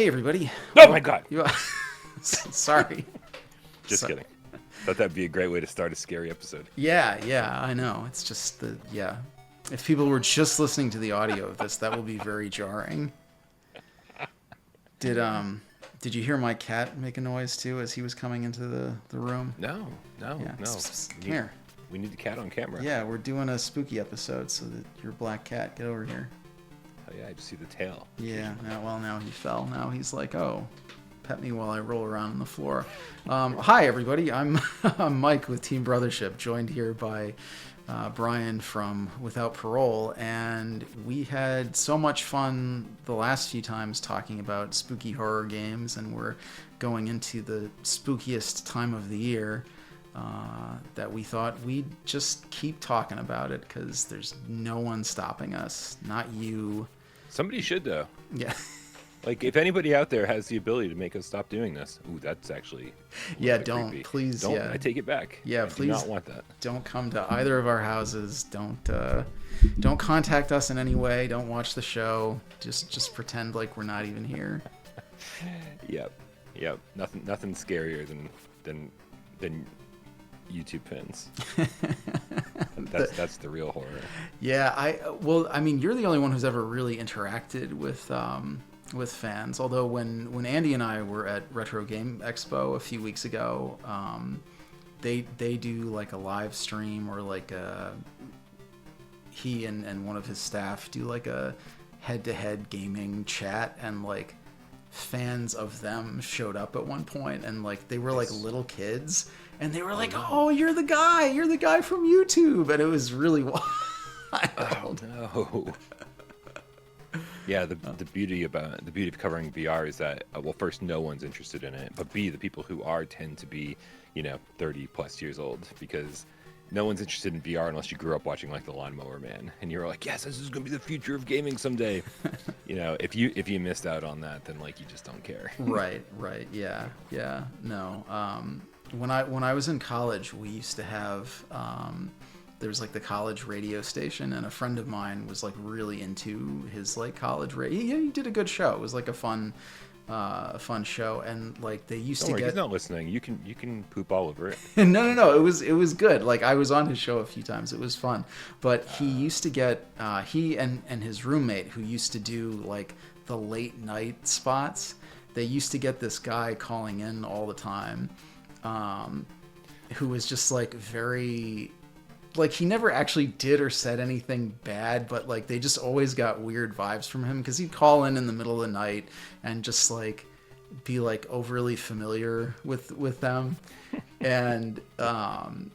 Hey, everybody. Oh, my God. Sorry. Just kidding. Thought that'd be a great way to start a scary episode. Yeah, I know. It's just if people were just listening to the audio of this, that will be very jarring. Did you hear my cat make a noise too as he was coming into the room? No. Yeah. Come here. We need the cat on camera. Yeah, we're doing a spooky episode, so that your black cat, get over here. Oh yeah, I just see the tail. Yeah. Now he fell. Now he's like, oh, pet me while I roll around on the floor. Hi, everybody. I'm Mike with Team Brothership, joined here by Bryan from Without Parole, and we had so much fun the last few times talking about spooky horror games, and we're going into the spookiest time of the year that we thought we'd just keep talking about it because there's no one stopping us, not you. Somebody should, though. Yeah. Like, if anybody out there has the ability to make us stop doing this, ooh, that's actually don't creepy. Please. Don't. Yeah, I take it back. Yeah, I please. do not want that. Don't come to either of our houses. Don't contact us in any way. Don't watch the show. Just pretend like we're not even here. Yep. Nothing scarier than YouTube fans. That's the real horror. Yeah, I mean, you're the only one who's ever really interacted with fans. Although when Andy and I were at Retro Game Expo a few weeks ago, they do like a live stream, or like he and one of his staff do like a head-to-head gaming chat, and like fans of them showed up at one point, and like they were like little kids, and they were like, "Oh, you're the guy from YouTube," and it was really wild. Oh no. Yeah, the beauty of covering VR is that well, first, no one's interested in it, but B, the people who are tend to be 30 plus years old, because no one's interested in VR unless you grew up watching like the Lawnmower Man and you're like, yes, this is gonna be the future of gaming someday. If you missed out on that, then like you just don't care. Right, yeah, no. When I was in college, we used to have there was like the college radio station, and a friend of mine was like really into his like college radio. He did a good show. It was like a fun show, and like they used to get. He's not listening. You can poop all over it. No. It was good. Like I was on his show a few times. It was fun. But he used to get he and his roommate, who used to do like the late night spots. They used to get this guy calling in all the time, who was just like very. Like, he never actually did or said anything bad, but, like, they just always got weird vibes from him, because he'd call in the middle of the night and just, like, be, like, overly familiar with them. And one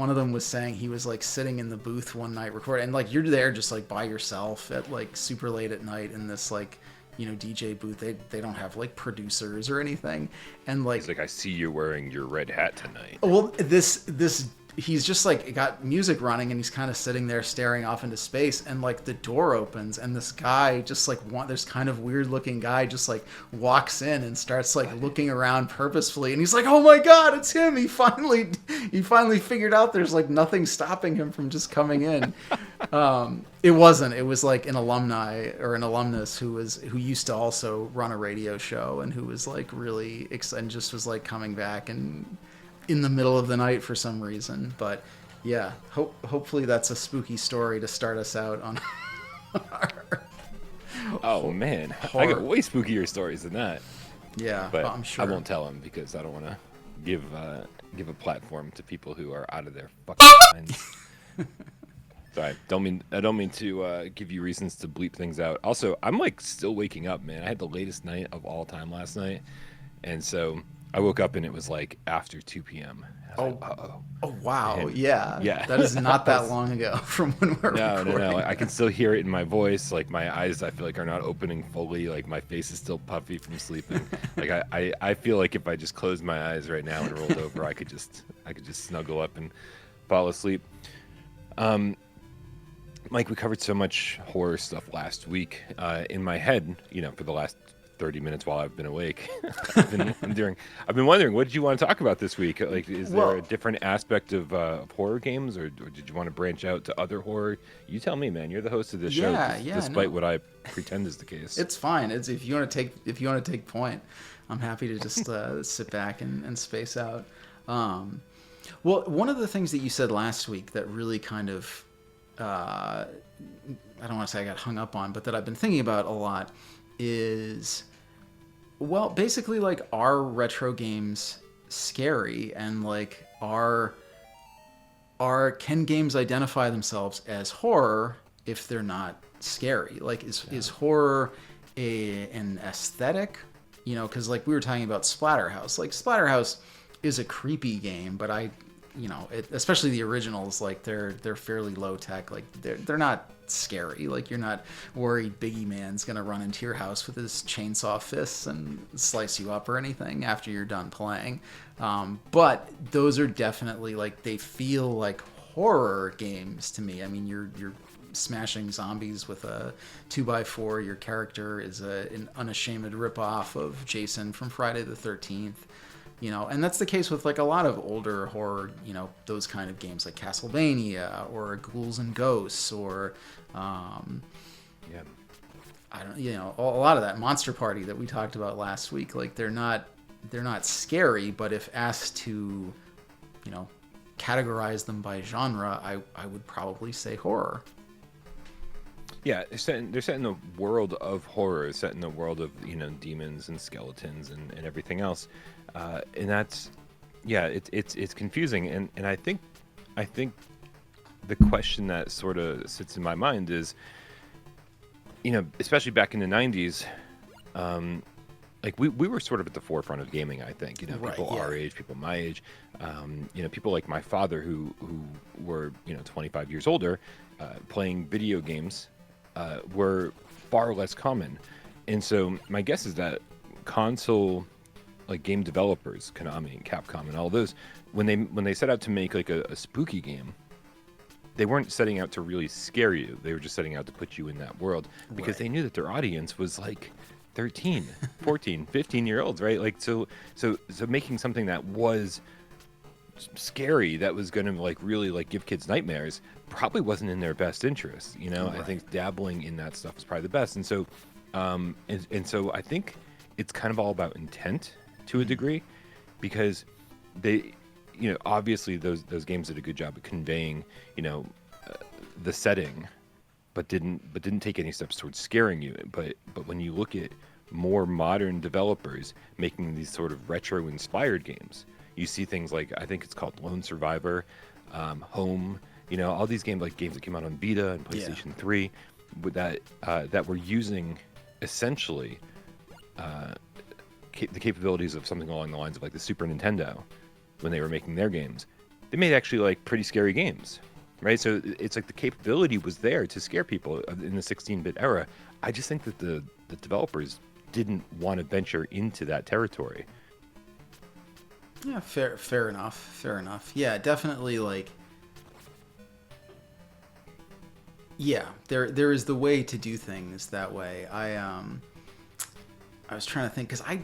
of them was saying he was, like, sitting in the booth one night recording, and, like, you're there just, like, by yourself at, like, super late at night in this, like, DJ booth. They don't have like producers or anything, and like, he's like, I see you wearing your red hat tonight. Well, this he's just like got music running, and he's kind of sitting there staring off into space, and like the door opens, and this guy just like this kind of weird looking guy just like walks in and starts like looking around purposefully, and he's like, oh my god, it's him. He finally figured out there's like nothing stopping him from just coming in. It was like an alumni or an alumnus who used to also run a radio show, and who was like really and just was like coming back and in the middle of the night for some reason. But yeah, hopefully that's a spooky story to start us out on our man, horror. I got way spookier stories than that. Yeah, but I'm sure I won't tell them, because I don't want to give a platform to people who are out of their fucking minds. Sorry, I don't mean to give you reasons to bleep things out. Also, I'm like still waking up, man. I had the latest night of all time last night, and so I woke up and it was like after 2 p.m. Oh wow, and, yeah. That is not that long ago from when we're recording. No. I can still hear it in my voice. Like my eyes, I feel like are not opening fully. Like my face is still puffy from sleeping. Like I feel like if I just closed my eyes right now and rolled over, I could just snuggle up and fall asleep. Mike, we covered so much horror stuff last week. In my head, for the last 30 minutes while I've been awake. I've been wondering, what did you want to talk about this week? Like, is there a different aspect of horror games, or did you want to branch out to other horror? You tell me, man. You're the host of this show, despite what I pretend is the case. It's fine. It's if you want to take point, I'm happy to just sit back and space out. Well, one of the things that you said last week that really kind of I don't want to say I got hung up on, but that I've been thinking about a lot is, well, basically, like, are retro games scary, and like can games identify themselves as horror if they're not scary? Like, is horror an aesthetic? You know, because like we were talking about Splatterhouse. Like, Splatterhouse is a creepy game, but especially the originals, like they're fairly low tech. Like they're not scary. Like, you're not worried Biggie Man's gonna run into your house with his chainsaw fists and slice you up or anything after you're done playing. But those are definitely, like, they feel like horror games to me. I mean, you're smashing zombies with a 2x4. Your character is an unashamed ripoff of Jason from Friday the 13th. You know, and that's the case with like a lot of older horror, you know, those kind of games like Castlevania or Ghouls and Ghosts or, I don't, you know, a lot of that Monster Party that we talked about last week. Like, they're not scary, but if asked to, you know, categorize them by genre, I would probably say horror. Yeah, they're set in the world of horror, set in the world of, you know, demons and skeletons and everything else. And that's, yeah, it's confusing. And I think the question that sort of sits in my mind is, you know, especially back in the 90s, like we were sort of at the forefront of gaming, I think, you know, people our age, people my age, you know, people like my father who were, you know, 25 years older, playing video games, were far less common. And so my guess is that console, like, game developers, Konami and Capcom and all those, when they set out to make like a spooky game, they weren't setting out to really scare you. They were just setting out to put you in that world, because they knew that their audience was like 13, 14, 15-year-olds, right? Like, so making something that was scary, that was going to like really like give kids nightmares, probably wasn't in their best interest, you know. I think dabbling in that stuff is probably the best. And so and so I think it's kind of all about intent to a degree, because they, you know, obviously those games did a good job of conveying, you know, the setting, but didn't take any steps towards scaring you. But when you look at more modern developers making these sort of retro inspired games, you see things like, I think it's called Lone Survivor, Home, you know, all these games, like games that came out on Vita and PlayStation 3, with that were using essentially the capabilities of something along the lines of like the Super Nintendo when they were making their games. They made actually like pretty scary games, right? So it's like the capability was there to scare people in the 16-bit era. I just think that the developers didn't want to venture into that territory. Yeah, fair enough. Yeah, definitely, like, yeah, there is the way to do things that way. I was trying to think, because I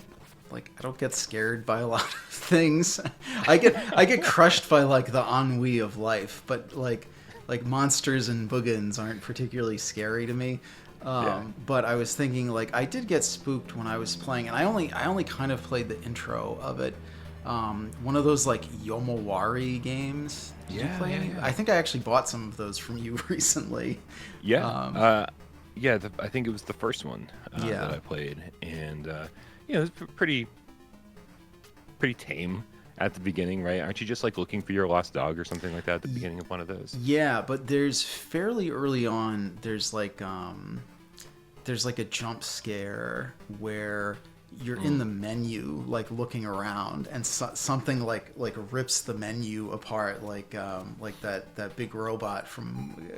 don't get scared by a lot of things. I get crushed by like the ennui of life, but like monsters and boogans aren't particularly scary to me. But I was thinking, like, I did get spooked when I was playing, and I only kind of played the intro of it. One of those like Yomawari games. Did you play any? I think I actually bought some of those from you recently. I think it was the first one that I played, and you know, it was pretty tame at the beginning, right? Aren't you just like looking for your lost dog or something like that at the beginning of one of those? Yeah, but there's fairly early on, there's like a jump scare where you're in the menu, like looking around, and something like rips the menu apart, like that big robot from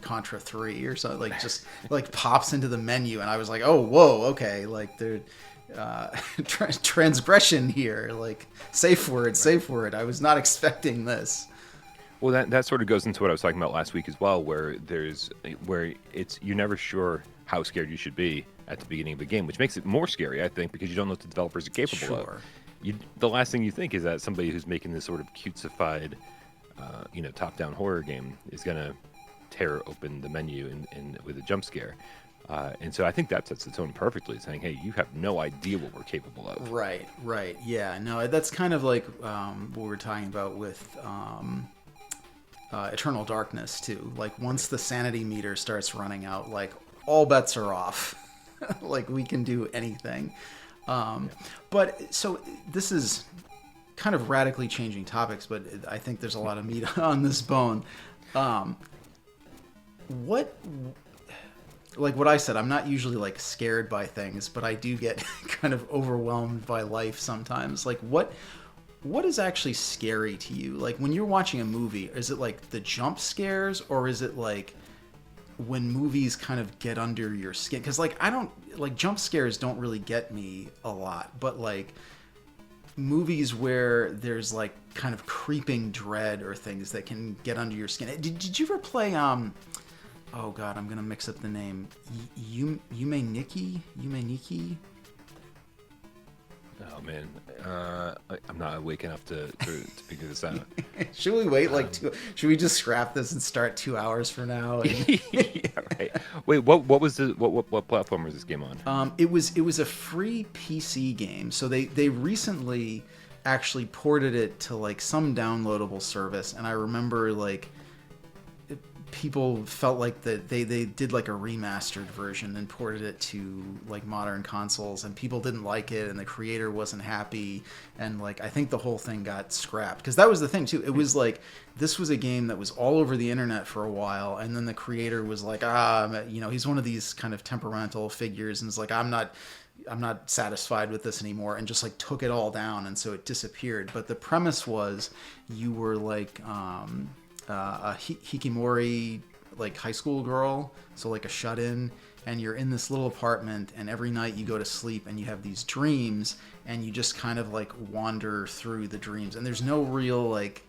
Contra 3 or something, like just like pops into the menu, and I was like, oh, whoa, okay, like there, transgression here, like safe word. I was not expecting this. Well, that sort of goes into what I was talking about last week as well, where you're never sure how scared you should be at the beginning of the game, which makes it more scary, I think, because you don't know what the developers are capable of. The last thing you think is that somebody who's making this sort of cutesified, top-down horror game is going to tear open the menu with a jump scare. And so I think that sets the tone perfectly, saying, hey, you have no idea what we're capable of. Right. Yeah, no, that's kind of like what we were talking about with Eternal Darkness, too. Like, once the sanity meter starts running out, like, all bets are off. Like, we can do anything. But, so, this is kind of radically changing topics, but I think there's a lot of meat on this bone. What I said, I'm not usually like scared by things, but I do get kind of overwhelmed by life sometimes. Like, what is actually scary to you? Like, when you're watching a movie, is it like the jump scares, or is it like when movies kind of get under your skin? Because like, I don't like, jump scares don't really get me a lot, but like movies where there's like kind of creeping dread or things that can get under your skin. Did you ever play oh god, I'm gonna mix up the name. Yume Nikki? Oh man, I'm not awake enough to figure this out. Should we wait should we just scrap this and start 2 hours from now? Yeah, right. Wait, what was what platform was this game on? It was a free PC game. So they recently actually ported it to like some downloadable service, and I remember like people felt like that they did like a remastered version and ported it to like modern consoles, and people didn't like it, and the creator wasn't happy, and like I think the whole thing got scrapped, because that was the thing too. It was like, this was a game that was all over the internet for a while, and then the creator was like, he's one of these kind of temperamental figures, and it's like, I'm not satisfied with this anymore, and just like took it all down, and so it disappeared. But the premise was, you were like a hikikomori, like high school girl, so like a shut-in, and you're in this little apartment, and every night you go to sleep and you have these dreams, and you just kind of like wander through the dreams, and there's no real like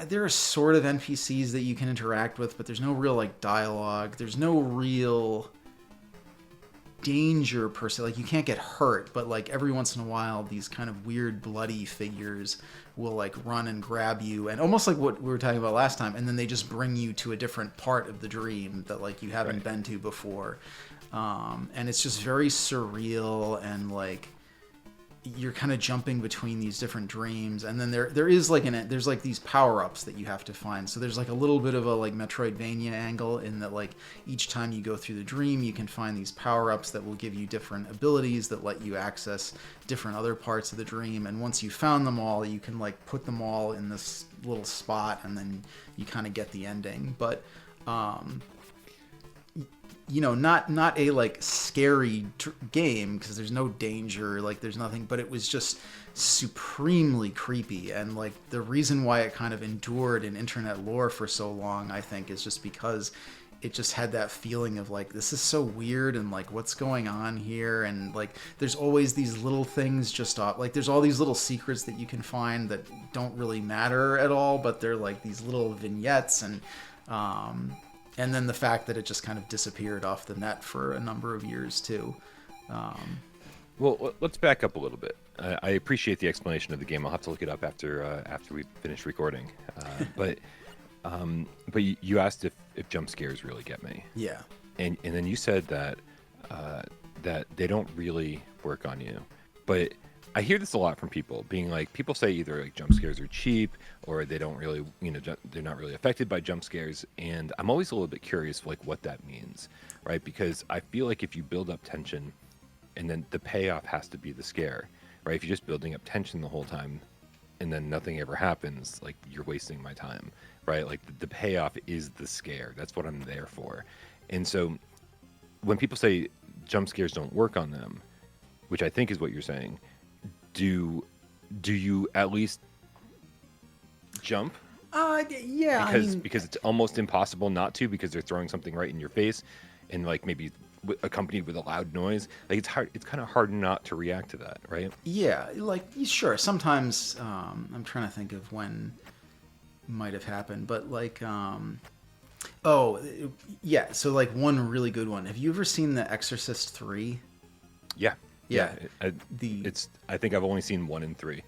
there are sort of NPCs that you can interact with, but there's no real like dialogue, there's no real danger per se. Like, you can't get hurt, but like every once in a while these kind of weird bloody figures will like run and grab you, and almost like what we were talking about last time, and then they just bring you to a different part of the dream that like you haven't been to before, and it's just very surreal, and like you're kind of jumping between these different dreams, and then there is like there's like these power-ups that you have to find. So there's like a little bit of a like Metroidvania angle, in that like each time you go through the dream, you can find these power-ups that will give you different abilities that let you access different other parts of the dream, and once you found them all, you can like put them all in this little spot, and then you kind of get the ending. But not a like scary game, because there's no danger, like there's nothing, but it was just supremely creepy. And like the reason why it kind of endured in internet lore for so long, I think, is just because it just had that feeling of like, this is so weird, and like, what's going on here? And like, there's always these little things just off, like there's all these little secrets that you can find that don't really matter at all, but they're like these little vignettes, and then the fact that it just kind of disappeared off the net for a number of years too. Well, let's back up a little bit. I appreciate the explanation of the game. I'll have to look it up after we finish recording. But you asked if jump scares really get me. Yeah. And then you said that they don't really work on you. But I hear this a lot from people, being like, people say either like jump scares are cheap, or they don't really, they're not really affected by jump scares. And I'm always a little bit curious, like, what that means, right? Because I feel like if you build up tension, and then the payoff has to be the scare, right? If you're just building up tension the whole time, and then nothing ever happens, like, you're wasting my time, right? Like, the payoff is the scare. That's what I'm there for. And so when people say jump scares don't work on them, which I think is what you're saying, do you at least jump? Yeah. Because it's almost impossible not to, because they're throwing something right in your face, and like maybe accompanied with a loud noise. Like, it's hard. It's kind of hard not to react to that, right? Yeah. Like, sure. Sometimes I'm trying to think of when might have happened, but like Oh, yeah. So like one really good one. Have you ever seen The Exorcist 3? Yeah, Yeah. The it's. I think I've only seen 1 and 3.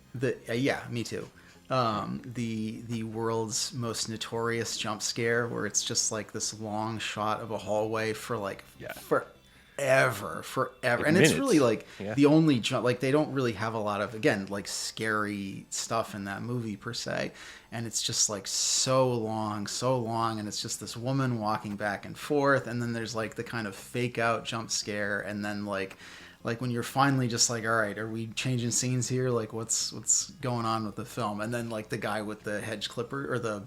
yeah, me too. The world's most notorious jump scare where it's just like this long shot of a hallway for like Yeah. forever, Like and it's really minutes. like Yeah. the only jump. Like they don't really have a lot of, again, like scary stuff in that movie per se, and it's just like so long, and it's just this woman walking back and forth, and then there's like the kind of fake out jump scare, and then like when you're finally just like, all right, are we changing scenes here? Like what's going on with the film? And then like the guy with the hedge clipper or the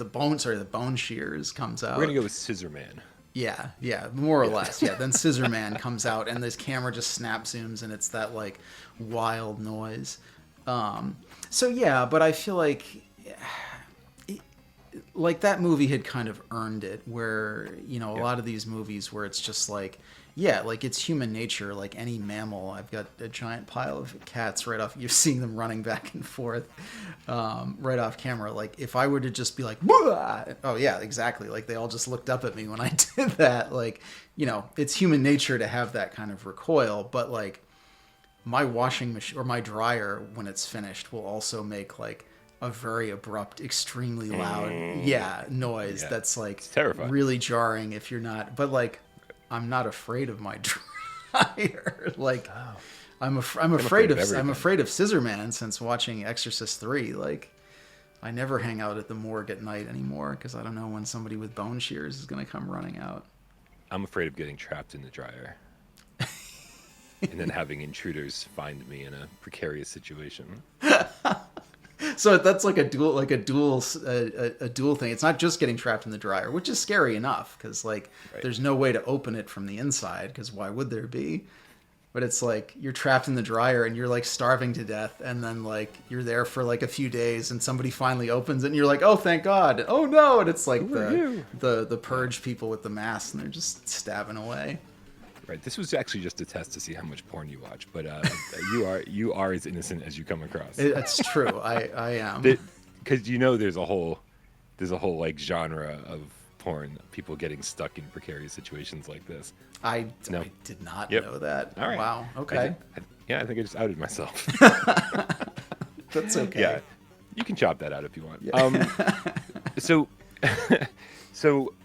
bone shears comes out. We're gonna go with Scissor Man. Yeah, more or less. Yeah, then Scissor Man comes out, and this camera just snap zooms, and it's that like wild noise. So yeah, but I feel like that movie had kind of earned it, where a lot of these movies where it's just like, yeah, like it's human nature, like any mammal. I've got a giant pile of cats right off, you've seen them running back and forth, right off camera. Like if I were to just be like, "Bwah!" Oh yeah, exactly, like they all just looked up at me when I did that. Like it's human nature to have that kind of recoil, but like my washing machine or my dryer, when it's finished, will also make like a very abrupt, extremely loud noise. Yeah. That's like It's terrifying. really jarring if you're not, but like I'm not afraid of my dryer. Like I'm afraid of everything. I'm afraid of Scissor Man since watching Exorcist 3. Like I never hang out at the morgue at night anymore because I don't know when somebody with bone shears is going to come running out. I'm afraid of getting trapped in the dryer. And then having intruders find me in a precarious situation. So that's like a dual thing. It's not just getting trapped in the dryer, which is scary enough because like there's no way to open it from the inside because why would there be? But it's like you're trapped in the dryer and you're like starving to death, and then like you're there for like a few days and somebody finally opens it and you're like, oh thank God, oh no, and it's like the purge people with the masks and they're just stabbing away. Right. This was actually just a test to see how much porn you watch, but you are as innocent as you come across. It's true. I am. Because there's a whole like genre of porn, people getting stuck in precarious situations like this. I did not know that. All right. Wow. Okay. I think I just outed myself. That's okay. Yeah. You can chop that out if you want. Yeah. So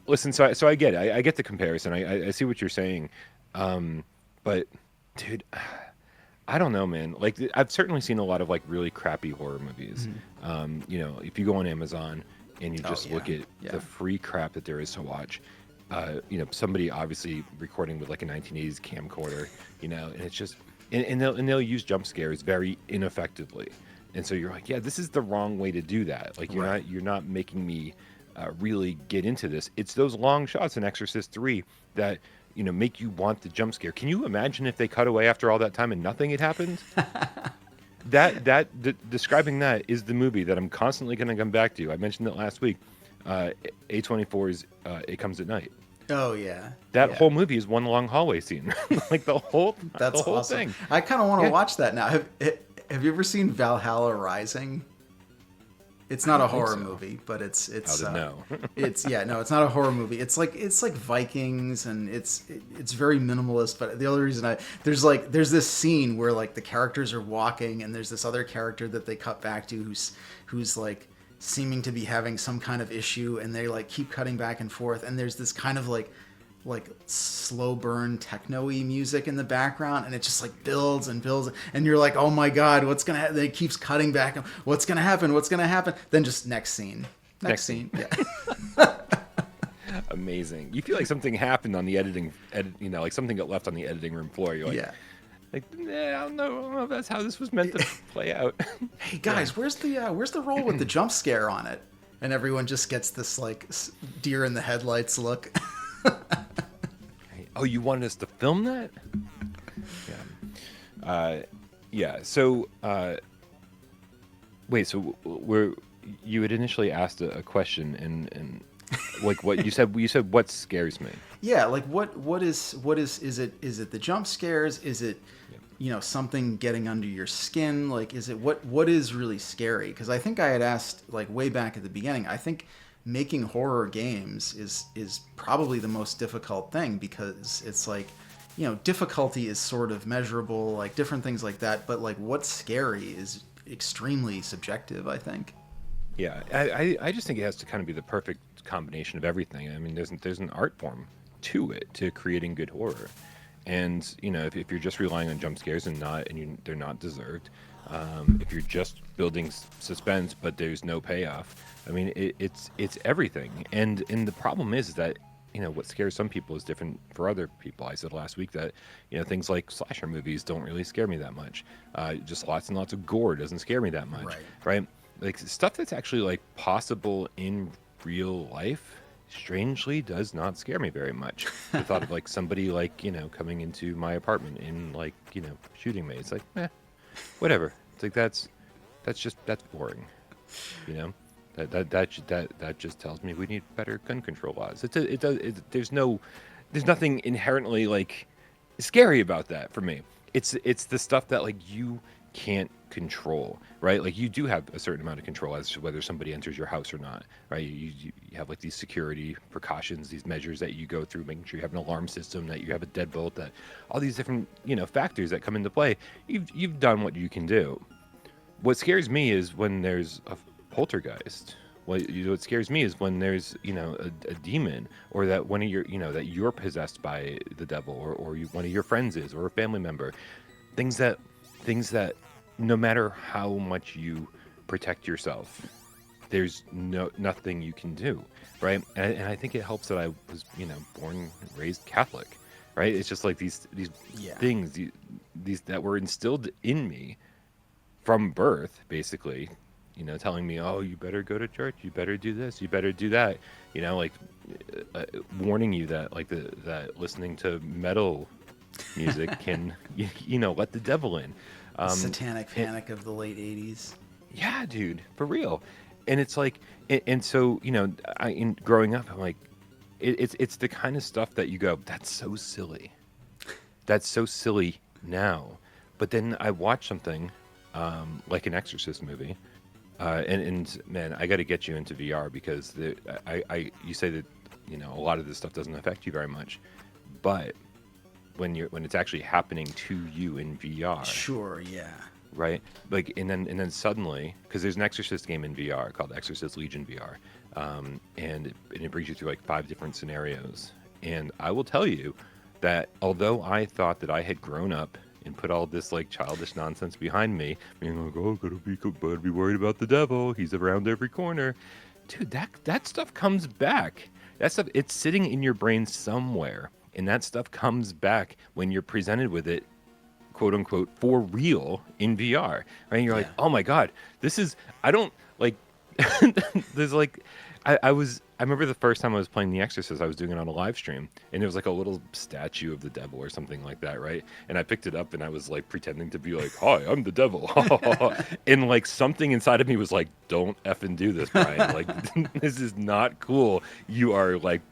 listen. So I get it. I get the comparison. I see what you're saying. But dude, I don't know, man. Like I've certainly seen a lot of like really crappy horror movies. Mm-hmm. If you go on Amazon and you just look at the free crap that there is to watch, somebody obviously recording with like a 1980s camcorder, and it's just, and they'll use jump scares very ineffectively. And so you're like, yeah, this is the wrong way to do that. Like you're not making me really get into this. It's those long shots in Exorcist 3 that make you want the jump scare. Can you imagine if they cut away after all that time and nothing had happened? Describing that is the movie that I'm constantly going to come back to. I mentioned it last week. A24's It Comes at Night. Oh yeah. That whole movie is one long hallway scene. Like the whole awesome. thing. I kind of want to watch that now. Have you ever seen Valhalla Rising? It's not a horror movie, but it's no. it's not a horror movie. It's like Vikings, and it's very minimalist. But the only reason there's this scene where like the characters are walking, and there's this other character that they cut back to who's like seeming to be having some kind of issue, and they like keep cutting back and forth, and there's this kind of like slow burn techno-y music in the background, and it just like builds and builds, and you're like, oh my God, what's gonna happen? It keeps cutting back, what's gonna happen, then just next scene. Yeah. Amazing. You feel like something happened on the editing like something got left on the editing room floor. You're like, I don't know if that's how this was meant to play out. Hey guys, where's the roll with the jump scare on it? And everyone just gets this like deer in the headlights look. Oh, you wanted us to film that? Yeah. So, wait. So, you had initially asked a question, and like what you said. You said what scares me. Yeah, like what is it the jump scares? Is it something getting under your skin? Like is it what is really scary? Because I think I had asked like way back at the beginning. I think making horror games is probably the most difficult thing, because it's like, difficulty is sort of measurable, like different things like that, but like what's scary is extremely subjective, I think. Yeah, I just think it has to kind of be the perfect combination of everything. I mean, there's an art form to it, to creating good horror. And if you're just relying on jump scares they're not deserved, if you're just building suspense but there's no payoff, I mean it's everything. And the problem is that what scares some people is different for other people. I said last week that things like slasher movies don't really scare me that much. Just lots and lots of gore doesn't scare me that much, right? Like stuff that's actually like possible in real life strangely does not scare me very much. The thought of like somebody like coming into my apartment and like shooting me, it's like whatever. It's like that's boring, you know that just tells me we need better gun control laws. There's nothing inherently like scary about that for me. It's the stuff that like you can't control, right? Like you do have a certain amount of control as to whether somebody enters your house or not, right? You have like these security precautions, these measures that you go through, making sure you have an alarm system, that you have a deadbolt, that all these different factors that come into play. You've done what you can do. What scares me is when there's a poltergeist. What scares me is when there's a demon, or that one of your that you're possessed by the devil, or one of your friends is, or a family member. Things that no matter how much you protect yourself, there's nothing you can do, right? And I think it helps that I was born and raised Catholic, right? It's just like these things these that were instilled in me from birth, basically, telling me, oh, you better go to church, you better do this, you better do that, like warning you that like that listening to metal music can let the devil in. Satanic panic of the late 80s. Yeah, dude, for real. And it's like, and so in growing up, I'm like, it's the kind of stuff that you go, that's so silly now. But then I watch something like an Exorcist movie, and man, I got to get you into VR, because you say that a lot of this stuff doesn't affect you very much, but when it's actually happening to you in VR. Sure, yeah. Right? Like, and then suddenly, because there's an Exorcist game in VR called Exorcist Legion VR, and it brings you through like 5 different scenarios. And I will tell you that although I thought that I had grown up and put all this like childish nonsense behind me, being like, oh, gotta be worried about the devil, he's around every corner, dude, that stuff comes back. That stuff, it's sitting in your brain somewhere. And that stuff comes back when you're presented with it, quote unquote, for real in VR. Right? And you're like, oh my God, I don't like, there's like, I remember the first time I was playing The Exorcist, I was doing it on a live stream, and there was like a little statue of the devil or something like that, right? And I picked it up and I was like pretending to be like, hi, I'm the devil. And like something inside of me was like, don't effing do this, Bryan. Like, this is not cool. You are like,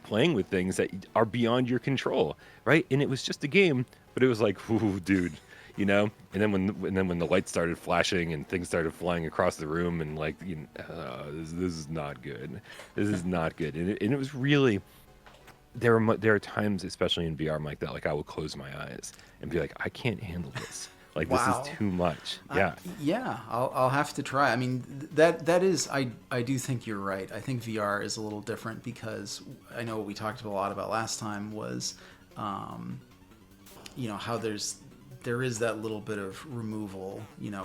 playing with things that are beyond your control, right? And it was just a game, but it was like, ooh, dude. And then when the lights started flashing and things started flying across the room, and like, this is not good. This is not good. And it was really, there are times, especially in VR, like that, like I will close my eyes and be like, I can't handle this. Like, Wow. This is too much. Yeah. Yeah, I'll have to try. I mean, that is, I do think you're right. I think VR is a little different, because I know what we talked a lot about last time was, how there is that little bit of removal,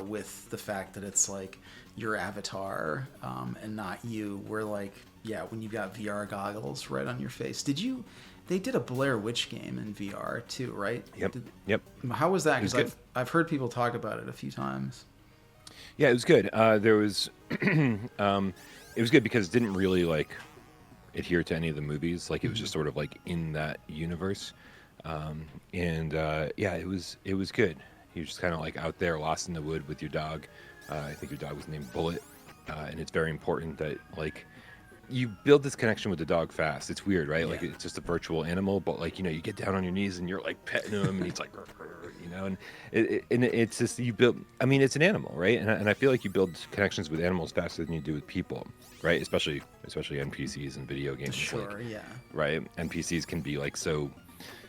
with the fact that it's like your avatar, and not you. Where like, yeah, when you've got VR goggles right on your face. They did a Blair Witch game in VR too, right? Yep. How was that? Because I've heard people talk about it a few times. Yeah, it was good. There was, it was good because it didn't really like adhere to any of the movies. Like it was just sort of like in that universe. Yeah, it was good. You're just kind of like out there lost in the wood with your dog. I think your dog was named Bullet. And it's very important that like you build this connection with the dog fast. It's weird, right? Yeah. Like it's just a virtual animal, but like you get down on your knees and you're like petting him, and he's like, and it's just you build. I mean, it's an animal, right? And I feel like you build connections with animals faster than you do with people, right? Especially NPCs and video games. Sure. Like, Yeah. right? NPCs can be like so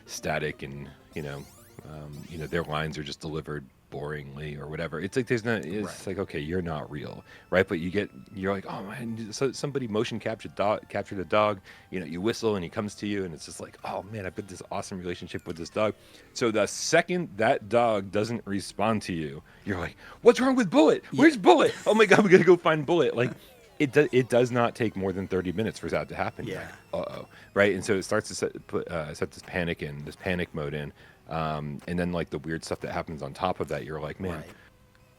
static, and their lines are just delivered boringly or whatever. It's like it's Right. like, okay, you're not real, right? But you're like, oh man, so somebody motion captured the dog. You whistle and he comes to you, and it's just like, oh man, I've got this awesome relationship with this dog. So the second that dog doesn't respond to you, you're like, what's wrong with Bullet? Where's Bullet? Oh my god, we gotta go find Bullet. Like it does not take more than 30 minutes for that to happen. Yeah. Like, right? And so it starts to set this panic mode in. And then like the weird stuff that happens on top of that, you're like, man, Right.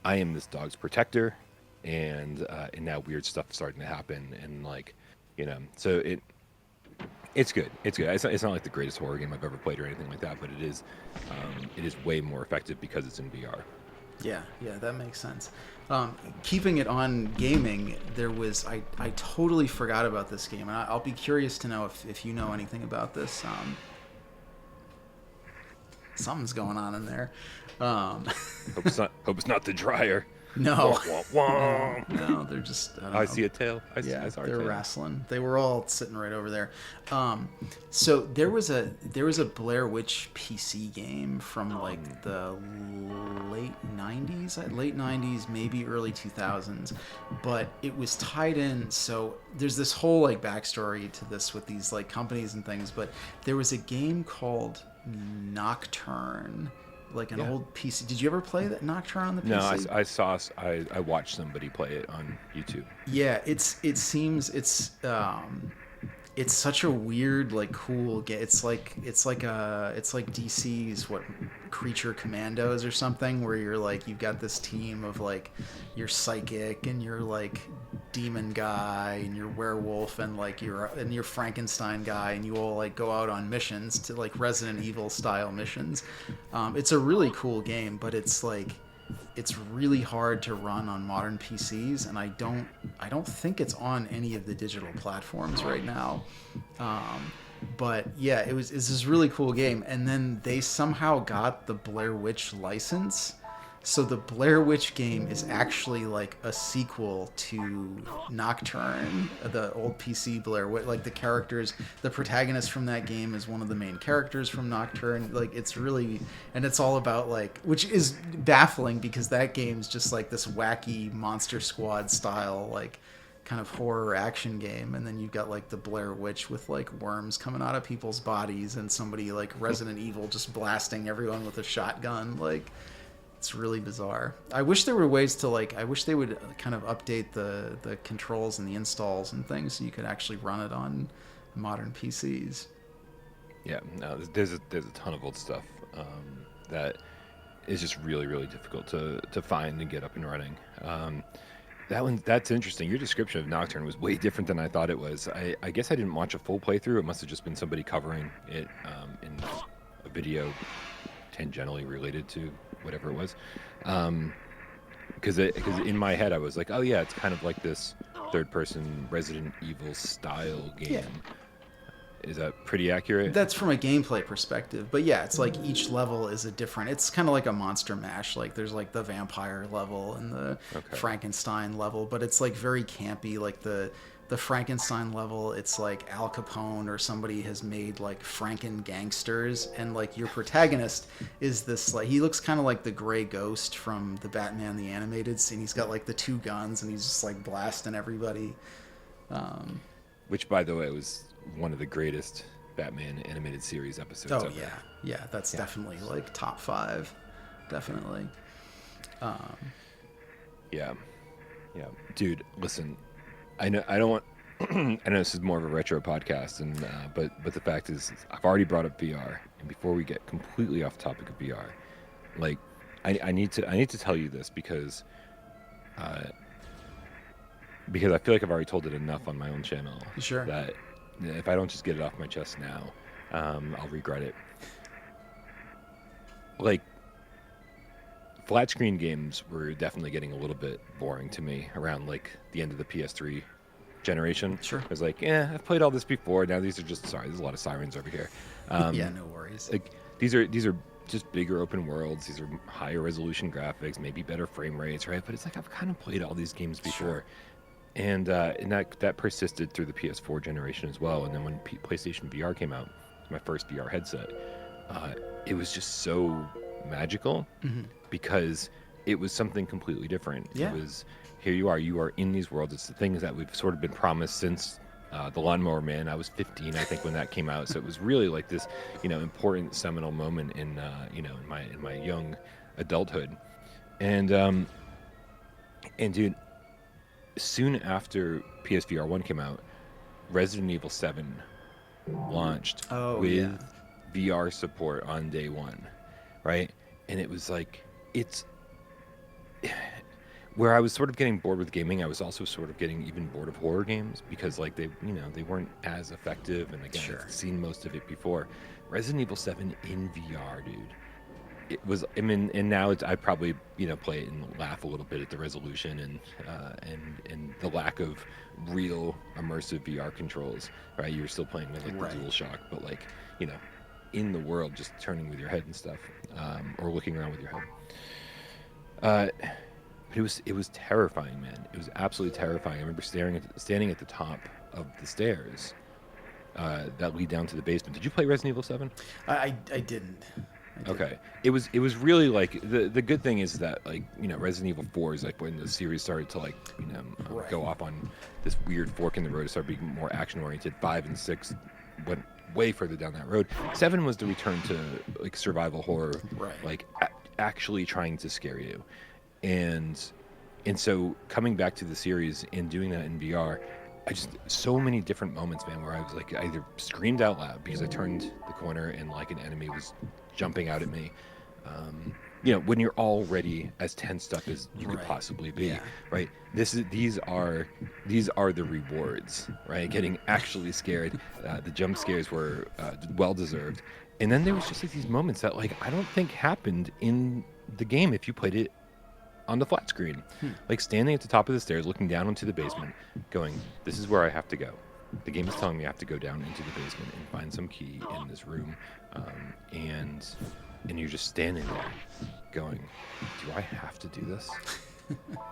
I am this dog's protector, and now weird stuff starting to happen, and like, so it's good. It's good. It's not like the greatest horror game I've ever played or anything like that, but it is way more effective because it's in VR. Yeah, that makes sense. Keeping it on gaming, I totally forgot about this game, and I'll be curious to know if you know anything about this. Something's going on in there. Hope it's not the dryer. No. Wah, wah, wah. No, they're just. I see a tail. I saw a they're tail. wrestling. They were all sitting right over there. So there was a Blair Witch PC game from like the late '90s, maybe early 2000s, but it was tied in. So there's this whole like backstory to this with these like companies and things. But there was a game called Nocturne. Like an old PC. Did you ever play that Nocturne on the PC? No, I watched somebody play it on YouTube. Yeah, it seems it's such a weird, like, cool game. It's like DC's Creature Commandos or something, where you're like, you've got this team of like your psychic and your like demon guy and your werewolf and like your Frankenstein guy, and you all like go out on missions to like Resident Evil style missions. It's a really cool game, but it's really hard to run on modern PCs, and I don't think it's on any of the digital platforms right now. But yeah, it's this really cool game, and then they somehow got the Blair Witch license. So the Blair Witch game is actually like a sequel to Nocturne, the old PC Blair Witch. Like the protagonist from that game is one of the main characters from Nocturne. Like it's really, and it's all about like, which is baffling because that game's just like this wacky Monster Squad style, like kind of horror action game. And then you've got like the Blair Witch with like worms coming out of people's bodies and somebody like Resident Evil just blasting everyone with a shotgun. Like, it's really bizarre. I wish there were ways to I wish they would kind of update the controls and the installs and things so you could actually run it on modern PCs. Yeah, no, there's a ton of old stuff that is just really, really difficult to find and get up and running. That's interesting. Your description of Nocturne was way different than I thought it was. I guess I didn't watch a full playthrough. It must have just been somebody covering it in a video tangentially related to whatever it was. Because in my head I was like, oh yeah, it's kind of like this third-person Resident Evil style game. Yeah. Is that pretty accurate? That's from a gameplay perspective, but yeah, it's like each level is a different. It's kind of like a Monster Mash. Like there's like the vampire level and the Frankenstein level, but it's like very campy. Like the Frankenstein level, it's like Al Capone or somebody has made like Franken gangsters, and like your protagonist is this like, he looks kind of like the Gray Ghost from the Batman the Animated Scene. He's got like the two guns and he's just like blasting everybody. Which, by the way, was one of the greatest Batman animated series episodes ever. Yeah, that's definitely like top 5, definitely. Yeah, dude, listen, I know I don't want I know this is more of a retro podcast, and but the fact is I've already brought up VR, and before we get completely off topic of VR, like I need to tell you this because I feel like I've already told it enough on my own channel. Sure. That if I don't just get it off my chest now, I'll regret it. Like, flat screen games were definitely getting a little bit boring to me around like the end of the PS3 generation. Sure. I was like, yeah, I've played all this before. Now these are just there's a lot of sirens over here. Yeah, no worries. Like these are just bigger open worlds. These are higher resolution graphics, maybe better frame rates, right? But it's like I've kind of played all these games before. Sure. And that persisted through the PS4 generation as well. And then when PlayStation VR came out, my first VR headset, it was just so magical because it was something completely different. Yeah. It was, here you are in these worlds. It's the things that we've sort of been promised since The Lawnmower Man. I was 15, I think, when that came out. So it was really like this, important seminal moment in my young adulthood. And dude, soon after PSVR 1 came out, Resident Evil 7 launched with VR support on day one, right? And it was like, it's where I was sort of getting bored with gaming, I was also sort of getting even bored of horror games because like they weren't as effective. And again, I've seen most of it before. Resident Evil 7 in VR, dude. It was, and now I probably, play it and laugh a little bit at the resolution and the lack of real immersive VR controls, right? You're still playing with like the DualShock, but like, in the world, just turning with your head and stuff, or looking around with your head. It was terrifying, man. It was absolutely terrifying. I remember standing at the top of the stairs that lead down to the basement. Did you play Resident Evil 7? I didn't. Okay. It was really like the good thing is that like, Resident Evil 4 is like when the series started to like, go off on this weird fork in the road, start being more action oriented. 5 and 6 went way further down that road. 7 was the return to like survival horror, like actually trying to scare you. And so coming back to the series and doing that in VR, so many different moments, man, where I was like, I either screamed out loud because I turned the corner and like an enemy was jumping out at me. When you're already as tensed up as you could possibly be, right? These are the rewards, right? Getting actually scared. The jump scares were well deserved. And then there was just like these moments that like I don't think happened in the game if you played it on the flat screen. Like standing at the top of the stairs, looking down into the basement, going, this is where I have to go. The game is telling me I have to go down into the basement and find some key in this room. And you're just standing there going, do I have to do this?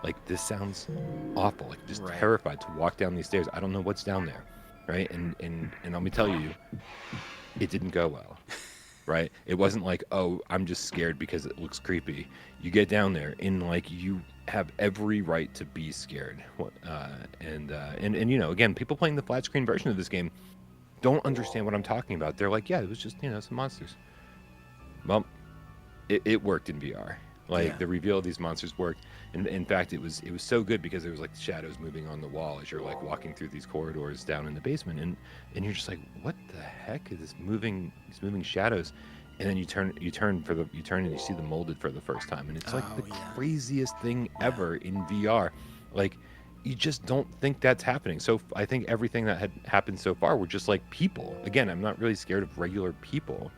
Like, this sounds awful. Like, just terrified to walk down these stairs. I don't know what's down there, right? And let me tell you, it didn't go well. Right? It wasn't like, oh, I'm just scared because it looks creepy. You get down there and like you have every right to be scared. And again, people playing the flat screen version of this game don't understand what I'm talking about. They're like, yeah, it was just some monsters. Well, it worked in VR. Like the reveal of these monsters worked. And in fact, it was so good because there was like shadows moving on the wall as you're like walking through these corridors down in the basement, and you're just like, what the heck is this moving shadows? And then you turn and you see them molded for the first time, and it's like the craziest thing ever in VR. Like you just don't think that's happening. So I think everything that had happened so far were just like people. Again, I'm not really scared of regular people.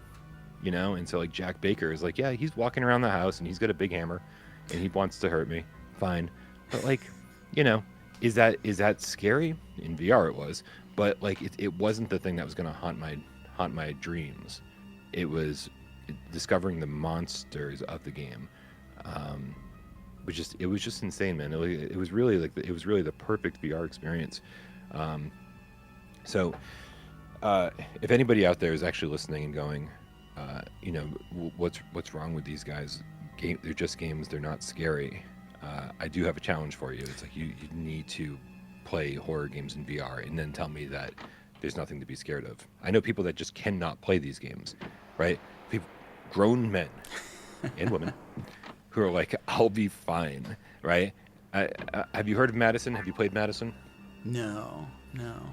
And so like Jack Baker is like, yeah, he's walking around the house and he's got a big hammer and he wants to hurt me. Fine. But like, is that scary? In VR it was, but like it wasn't the thing that was going to haunt my dreams. It was discovering the monsters of the game. It was just insane, man. It was really the perfect VR experience. So if anybody out there is actually listening and going, what's wrong with these guys? They're just games. They're not scary. I do have a challenge for you. It's like you need to play horror games in VR and then tell me that there's nothing to be scared of. I know people that just cannot play these games, right? Grown men and women who are like, I'll be fine, right? Have you heard of Madison? Have you played Madison? No.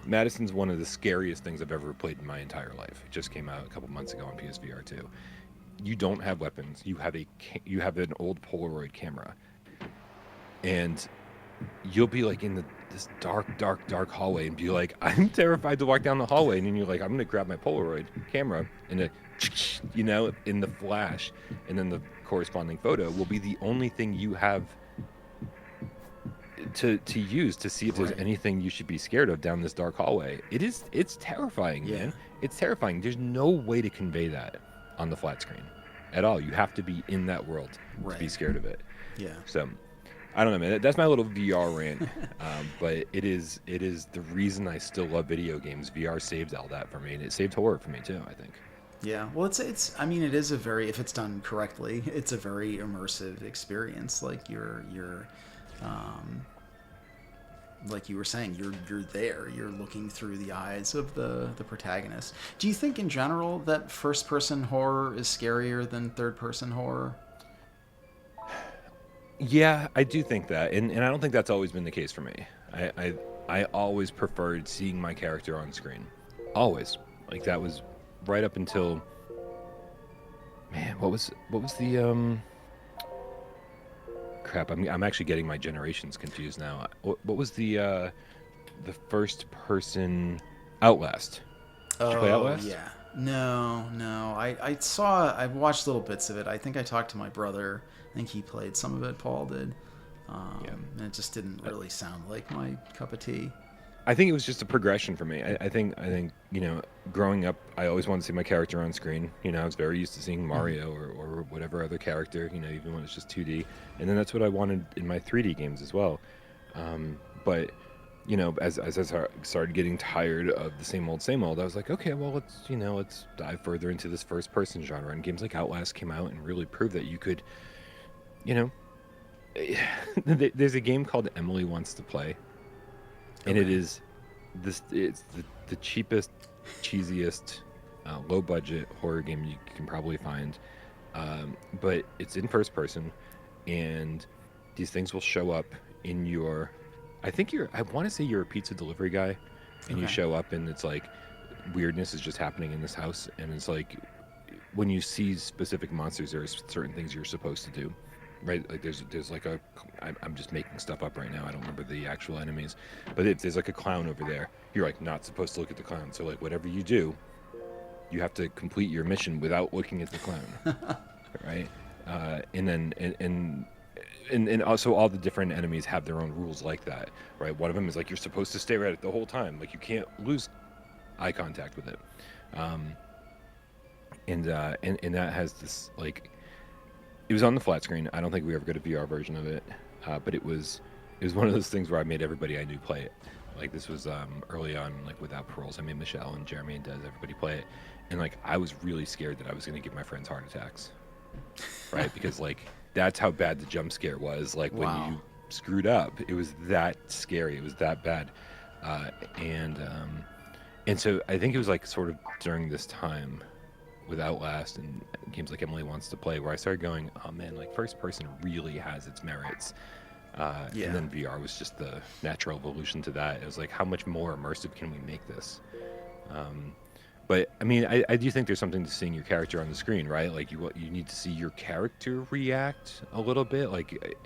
Madison's one of the scariest things I've ever played in my entire life. It just came out a couple months ago on PSVR 2. You don't have weapons. You have an old Polaroid camera, and you'll be like in this dark hallway and be like, I'm terrified to walk down the hallway, and then you're like, I'm gonna grab my Polaroid camera and in the flash, and then the corresponding photo will be the only thing you have to use to see if there's Right. anything you should be scared of down this dark hallway. It's terrifying, Yeah. man. It's terrifying. There's no way to convey that on the flat screen at all. You have to be in that world to be Right. scared of it. Yeah. So I don't know, man. That's my little VR rant. But it is the reason I still love video games. VR saved all that for me, and it saved horror for me too, I think. Yeah. Well, it's. I mean, it is a very, if it's done correctly, it's a very immersive experience. Um, like you were saying, you're there. You're looking through the eyes of the protagonist. Do you think, in general, that first person horror is scarier than third person horror? Yeah, I do think that, and I don't think that's always been the case for me. I always preferred seeing my character on screen, always. Like that was right up until, man. What was the crap? I'm actually getting my generations confused now. What was the first person Outlast? Did you play Oh Outlast? yeah. No, no. I watched little bits of it. I think I talked to my brother. I think he played some of it. Paul did. Yeah. And it just didn't really sound like my cup of tea. I think it was just a progression for me. I think growing up, I always wanted to see my character on screen. I was very used to seeing Mario or whatever other character. Even when it's just 2D, and then that's what I wanted in my 3D games as well. But as I started getting tired of the same old, I was like, okay, well, let's dive further into this first person genre. And games like Outlast came out and really proved that you could, you know, there's a game called Emily Wants to Play, and it Okay. is it's the cheapest, cheesiest, low budget horror game you can probably find. But it's in first person, and these things will show up in your. I want to say you're a pizza delivery guy, and you Okay. show up, and it's like weirdness is just happening in this house, and it's like when you see specific monsters, there are certain things you're supposed to do, right? Like there's like I'm just making stuff up right now. I don't remember the actual enemies, but if there's like a clown over there, you're like not supposed to look at the clown. So like whatever you do, you have to complete your mission without looking at the clown, right? And then and also all the different enemies have their own rules like that, right? One of them is like you're supposed to stare at it the whole time, like you can't lose eye contact with it. Um, and that has this like it was on the flat screen. I don't think we ever got a VR version of it, but it was one of those things where I made everybody I knew play it. Like this was early on, like without paroles. I made Michelle and Jeremy and Des everybody play it, and like I was really scared that I was going to give my friends heart attacks, right? Because like that's how bad the jump scare was. Like when Wow. you screwed up, it was that scary. It was that bad, uh, and um, and so I think it was like sort of during this time with Outlast and games like Emily Wants to Play, where I started going, oh man, like first person really has its merits. Yeah. And then VR was just the natural evolution to that. It was like, how much more immersive can we make this? But I mean, I do think there's something to seeing your character on the screen, right? Like you need to see your character react a little bit. Like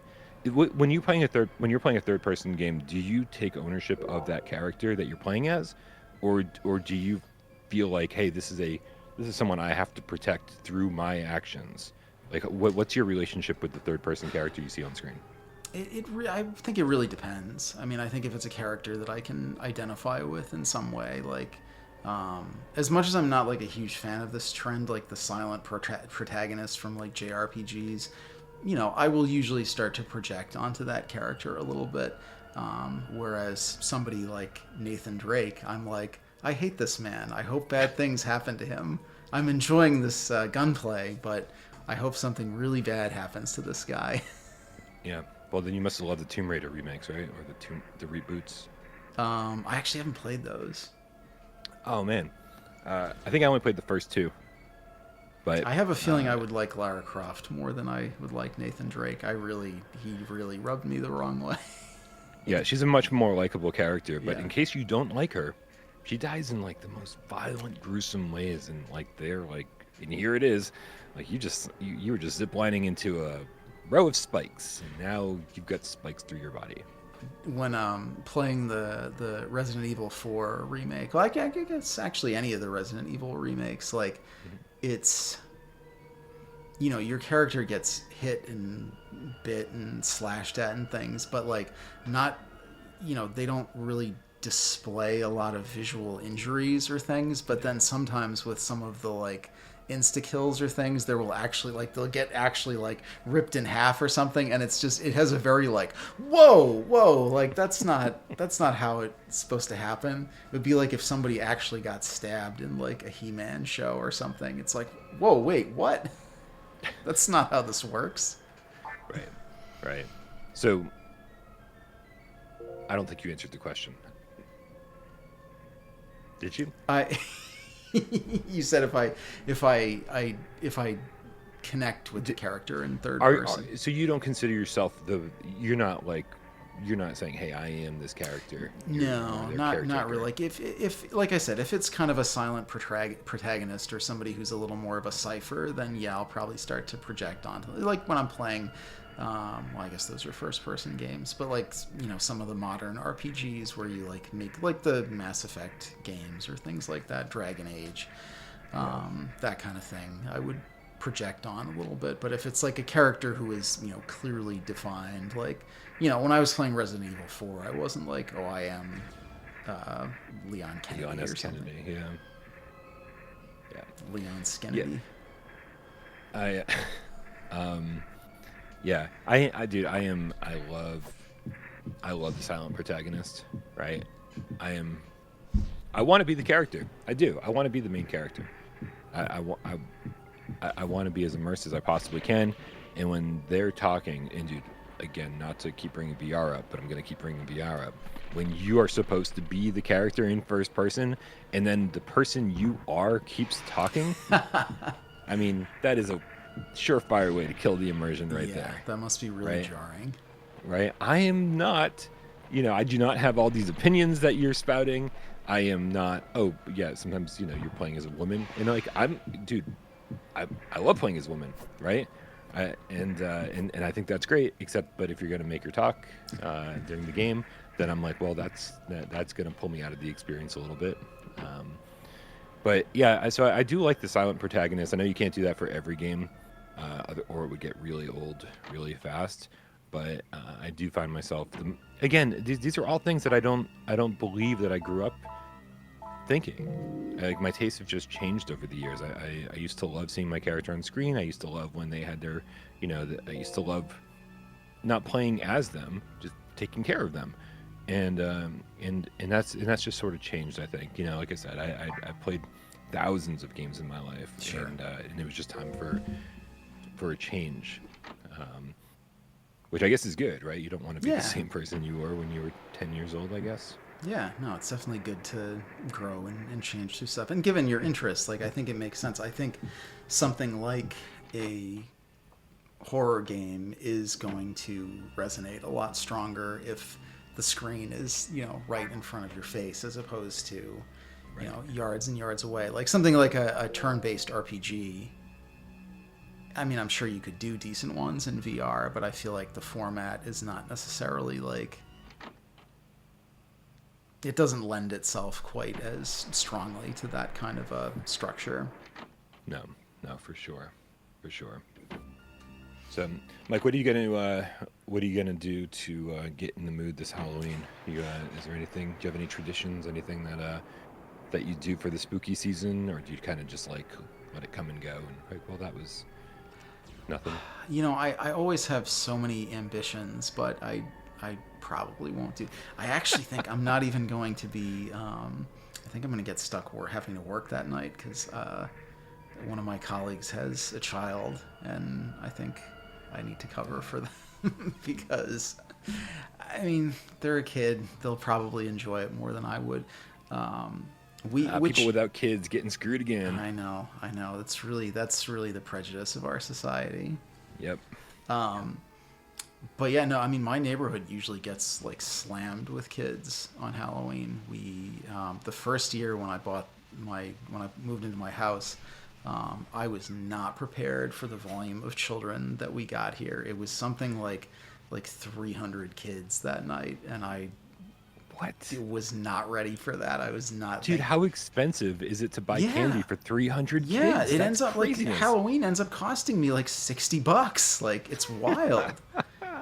when you're playing a third person game, do you take ownership of that character that you're playing as, or do you feel like, hey, this is someone I have to protect through my actions? Like, what's your relationship with the third person character you see on screen? I think it really depends. I mean, I think if it's a character that I can identify with in some way, like, as much as I'm not like a huge fan of this trend, like the silent protagonist from like JRPGs, I will usually start to project onto that character a little bit. Whereas somebody like Nathan Drake, I'm like, I hate this man. I hope bad things happen to him. I'm enjoying this gunplay, but I hope something really bad happens to this guy. Yeah. Well, then you must have loved the Tomb Raider remakes, right? Or the reboots. I actually haven't played those. Oh man, I think I only played the first two, but I have a feeling I would like Lara Croft more than I would like Nathan Drake. He really rubbed me the wrong way. yeah, she's a much more likable character. But Yeah. in case you don't like her, she dies in like the most violent, gruesome ways, and like they're like, and here it is, like you were just ziplining into a row of spikes, and now you've got spikes through your body. When playing the Resident Evil 4 remake, like I guess actually any of the Resident Evil remakes, like it's your character gets hit and bit and slashed at and things, but like not, they don't really display a lot of visual injuries or things. But then sometimes with some of the like insta kills or things, there will actually like they'll get actually like ripped in half or something, and it has a very like whoa, like that's not how it's supposed to happen. It would be like if somebody actually got stabbed in like a He-Man show or something. It's like, whoa, wait, what? That's not how this works. Right. So I don't think you answered the question. Did you? You said if I connect with the character in third person. So you don't consider yourself you're not saying, hey, I am this character. No, not really. Like if like I said, if it's kind of a silent protagonist or somebody who's a little more of a cipher, then yeah, I'll probably start to project onto, like when I'm playing. Well, I guess those are first-person games, but like some of the modern RPGs where you like make like the Mass Effect games or things like that, Dragon Age, that kind of thing, I would project on a little bit. But if it's like a character who is clearly defined, like when I was playing Resident Evil 4, I wasn't like, oh, I am Leon Kennedy Leon or S. something. Kennedy, yeah. Leon Kennedy. Yeah. Yeah, I love the silent protagonist, right? I want to be the character. I do. I want to be the main character. I want to be as immersed as I possibly can. And when they're talking, and dude, again, not to keep bringing VR up, but I'm going to keep bringing VR up. When you are supposed to be the character in first person, and then the person you are keeps talking, I mean, that is a surefire way to kill the immersion there. That must be really jarring. Right? I am not, I do not have all these opinions that you're spouting. I am not, oh, yeah, sometimes, you're playing as a woman. Like, I love playing as a woman, right? And I think that's great, but if you're going to make her talk during the game, then I'm like, well, that's going to pull me out of the experience a little bit. But yeah, so I do like the silent protagonist. I know you can't do that for every game, or it would get really old really fast. But I do find myself, again, these are all things that I don't believe that I grew up thinking. Like, my tastes have just changed over the years. I used to love seeing my character on screen. I used to love when they had their, I used to love not playing as them, just taking care of them. And that's just sort of changed, I think. Like I said, I played thousands of games in my life, sure. And it was just time for a change, which I guess is good, right? You don't want to be the same person you were when you were 10 years old, I guess. Yeah, no, it's definitely good to grow and change through stuff. And given your interests, like, I think it makes sense. I think something like a horror game is going to resonate a lot stronger if the screen is, right in front of your face, as opposed to, yards and yards away. Like something like a turn-based RPG. I mean, I'm sure you could do decent ones in VR, but I feel like the format is not necessarily like, it doesn't lend itself quite as strongly to that kind of a structure. No, for sure. So, Mike, what are you gonna do to get in the mood this Halloween? Is there anything? Do you have any traditions? Anything that you do for the spooky season, or do you kind of just like let it come and go? And like, well, that was nothing. I always have so many ambitions, but I probably won't do. I actually think I'm not even going to be. I think I'm going to get stuck having to work that night because one of my colleagues has a child, and I think I need to cover for them because, I mean, they're a kid. They'll probably enjoy it more than I would. People without kids getting screwed again. I know. That's really the prejudice of our society. Yep. But yeah, no, I mean, my neighborhood usually gets like slammed with kids on Halloween. The first year when I moved into my house, I was not prepared for the volume of children that we got here. It was something like 300 kids that night, and I What? was not ready for that. I was not. Dude, how expensive is it to buy candy for 300 Yeah, kids? it That's ends up craziness. like Halloween ends up costing me like $60. Like it's wild.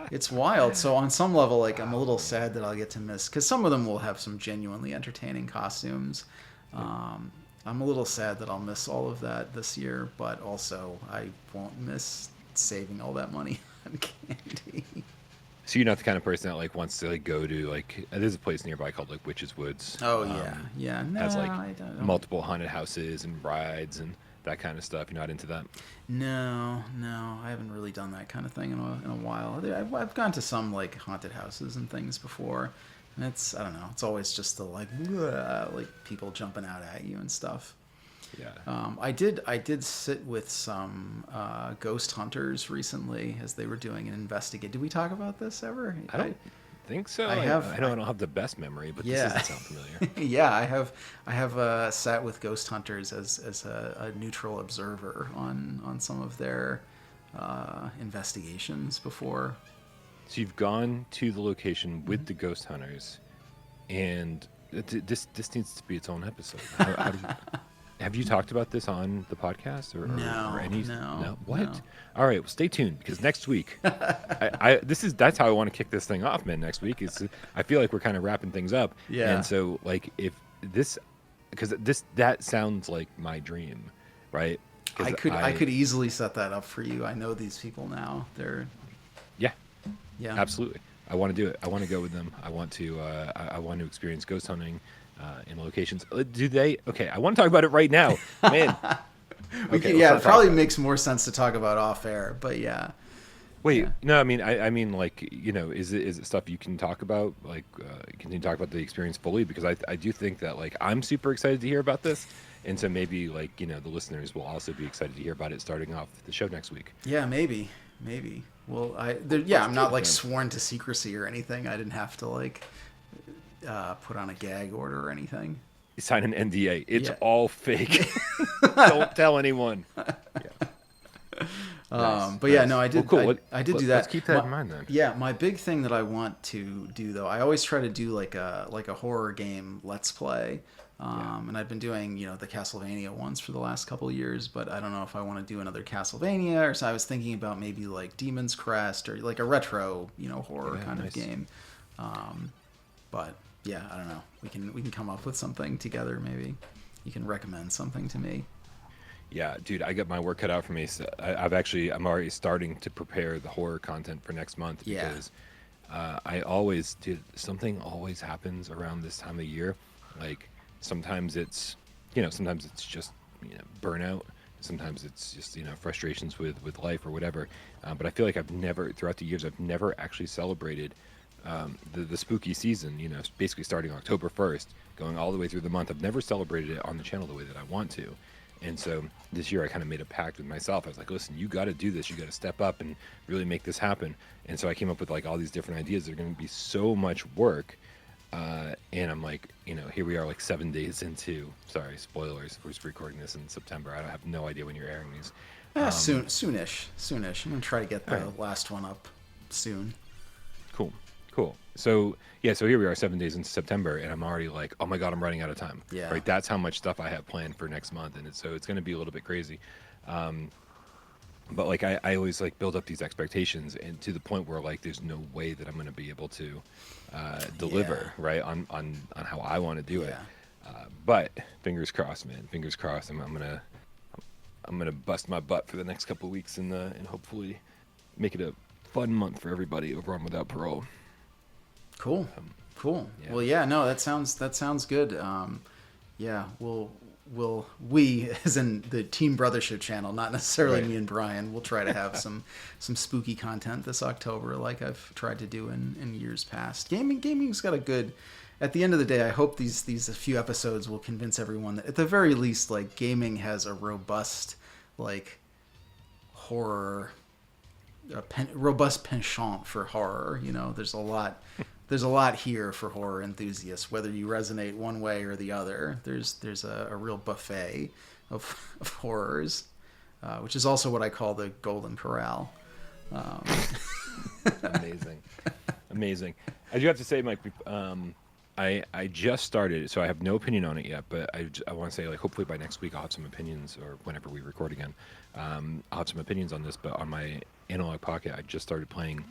It's wild. So on some level, like I'm a little sad that I'll get to miss because some of them will have some genuinely entertaining costumes. I'm a little sad that I'll miss all of that this year, but also I won't miss saving all that money on candy. So you're not the kind of person that like wants to like go to like there's a place nearby called like Witch's Woods. Oh yeah. No, has like I don't. multiple haunted houses and rides and that kind of stuff. You're not into that? No, I haven't really done that kind of thing in a while. I've gone to some like haunted houses and things before, and it's I don't know. It's always just the like people jumping out at you and stuff. Yeah. I did sit with some ghost hunters recently as they were doing an investigate. Did we talk about this ever? I don't think so. I don't have the best memory, but yeah. this doesn't sound familiar. Yeah, I have sat with ghost hunters as a neutral observer on some of their investigations before. So you've gone to the location with the ghost hunters, and this needs to be its own episode. How do you, have you talked about this on the podcast or any? No. What? No. All right. Well, stay tuned because next week, that's how I want to kick this thing off, man. Next week is I feel like we're kind of wrapping things up. Yeah. And so like if this, because that sounds like my dream, right? I could easily set that up for you. I know these people now. They're yeah, absolutely. I want to do it. I want to go with them. I want to experience ghost hunting in locations. Do they? Okay, I want to talk about it right now, man. It probably makes more sense to talk about off air, but yeah. Wait, yeah. No, I mean, like, you know, is it stuff you can talk about? Like, can you talk about the experience fully? Because I do think that like I'm super excited to hear about this, and so maybe like the listeners will also be excited to hear about it starting off the show next week. Yeah, maybe. Well, I'm not like sworn to secrecy or anything. I didn't have to like put on a gag order or anything. You sign an NDA. It's all fake. Don't tell anyone. Yeah. But yeah, no, I did. Well, cool. I did do that. Let's keep that in mind then. Yeah, my big thing that I want to do though, I always try to do like a horror game let's play. And I've been doing, the Castlevania ones for the last couple of years, but I don't know if I want to do another Castlevania, or so I was thinking about maybe like Demon's Crest or like a retro, horror kind of game. But yeah, I don't know. We can come up with something together. Maybe you can recommend something to me. Yeah, dude, I got my work cut out for me. So I'm already starting to prepare the horror content for next month because something always happens around this time of year. Like sometimes it's just burnout. Sometimes it's just frustrations with life or whatever. But I feel like throughout the years I've never actually celebrated the spooky season. Basically starting October 1st, going all the way through the month. I've never celebrated it on the channel the way that I want to. And so this year I kind of made a pact with myself. I was like, listen, you got to do this. You got to step up and really make this happen. And so I came up with like all these different ideas. They're going to be so much work. And I'm like, here we are like 7 days into, sorry, spoilers. We're recording this in September. I have no idea when you're airing these. Soonish. I'm going to try to get the last one up soon. Cool. So here we are 7 days into September, and I'm already like, oh my God, I'm running out of time. Yeah. Right. That's how much stuff I have planned for next month. And so it's going to be a little bit crazy. But like, I always like build up these expectations, and to the point where like, there's no way that I'm going to be able to deliver right on how I want to do it. But fingers crossed, man, fingers crossed. I'm going to bust my butt for the next couple of weeks and hopefully make it a fun month for everybody over on Without Parole. Cool. Yeah. Well, yeah, no, that sounds good. We, as in the Team Brothership channel, not necessarily me and Bryan, we'll try to have some spooky content this October, like I've tried to do in years past. Gaming's got a good. At the end of the day, I hope these few episodes will convince everyone that at the very least, like gaming has a robust, like horror. Robust penchant for horror. There's a lot here for horror enthusiasts, whether you resonate one way or the other. There's a real buffet of horrors, which is also what I call the Golden Corral. Amazing. I do have to say, Mike, I just started, so I have no opinion on it yet. But I want to say, like, hopefully by next week I'll have some opinions, or whenever we record again, I'll have some opinions on this. But on my Analog Pocket, I just started playing,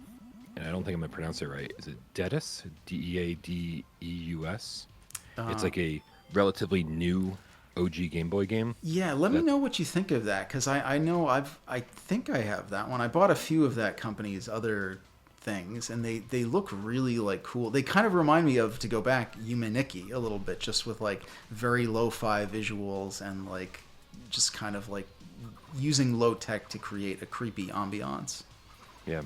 and I don't think I'm gonna pronounce it right. Is it Deadus? Deadeus? It's like a relatively new OG Game Boy game. Yeah, let me know what you think of that, because I know I think I have that one. I bought a few of that company's other things, and they look really like cool. They kind of remind me of, to go back, Yumeniki a little bit, just with like very lo-fi visuals and like just kind of like using low tech to create a creepy ambiance. Yeah,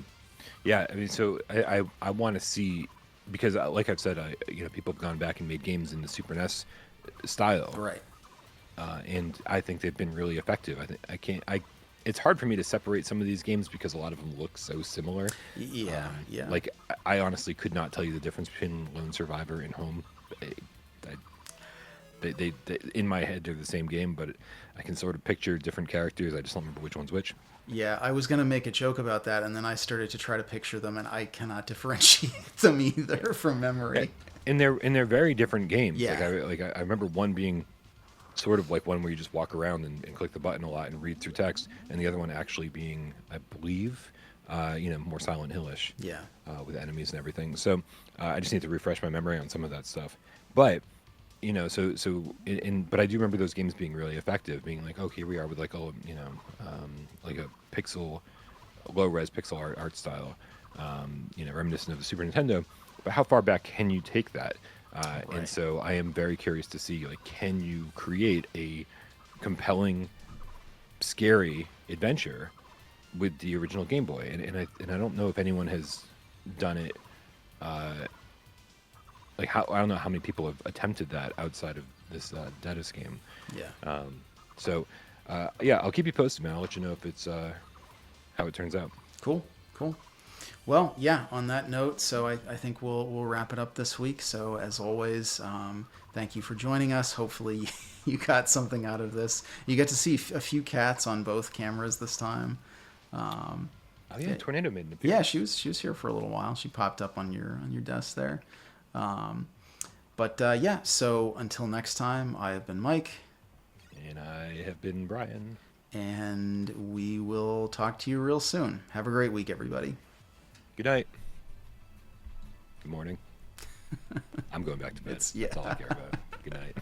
yeah. I mean, so I want to see, because like I've said, people have gone back and made games in the Super NES style, Right. And I think they've been really effective. It's hard for me to separate some of these games because a lot of them look so similar. Yeah, yeah. Like, I honestly could not tell you the difference between Lone Survivor and Home. They in my head they're the same game, but I can sort of picture different characters. I just don't remember which one's which. Yeah, I was gonna make a joke about that, and then I started to try to picture them, and I cannot differentiate them either from memory. And they're very different games. Yeah. I remember one being sort of like one where you just walk around and click the button a lot and read through text, and the other one actually being, I believe, more Silent Hill-ish. Yeah. With enemies and everything. So I just need to refresh my memory on some of that stuff. But but I do remember those games being really effective, being like, okay, here we are with like a like a low res pixel art style, reminiscent of the Super Nintendo. But how far back can you take that? Right. And so I am very curious to see, like, can you create a compelling, scary adventure with the original Game Boy? And I don't know if anyone has done it. I don't know how many people have attempted that outside of this Deadus game. Yeah. I'll keep you posted, man. I'll let you know if it's how it turns out. Cool. Well, yeah, on that note, so I think we'll wrap it up this week. So as always, thank you for joining us. Hopefully you got something out of this. You get to see a few cats on both cameras this time. Tornado made an appearance. Yeah, she was here for a little while. She popped up on your desk there. So until next time, I have been Mike. And I have been Bryan. And we will talk to you real soon. Have a great week, everybody. Good night. Good morning. I'm going back to bed. That's all I care about. Good night.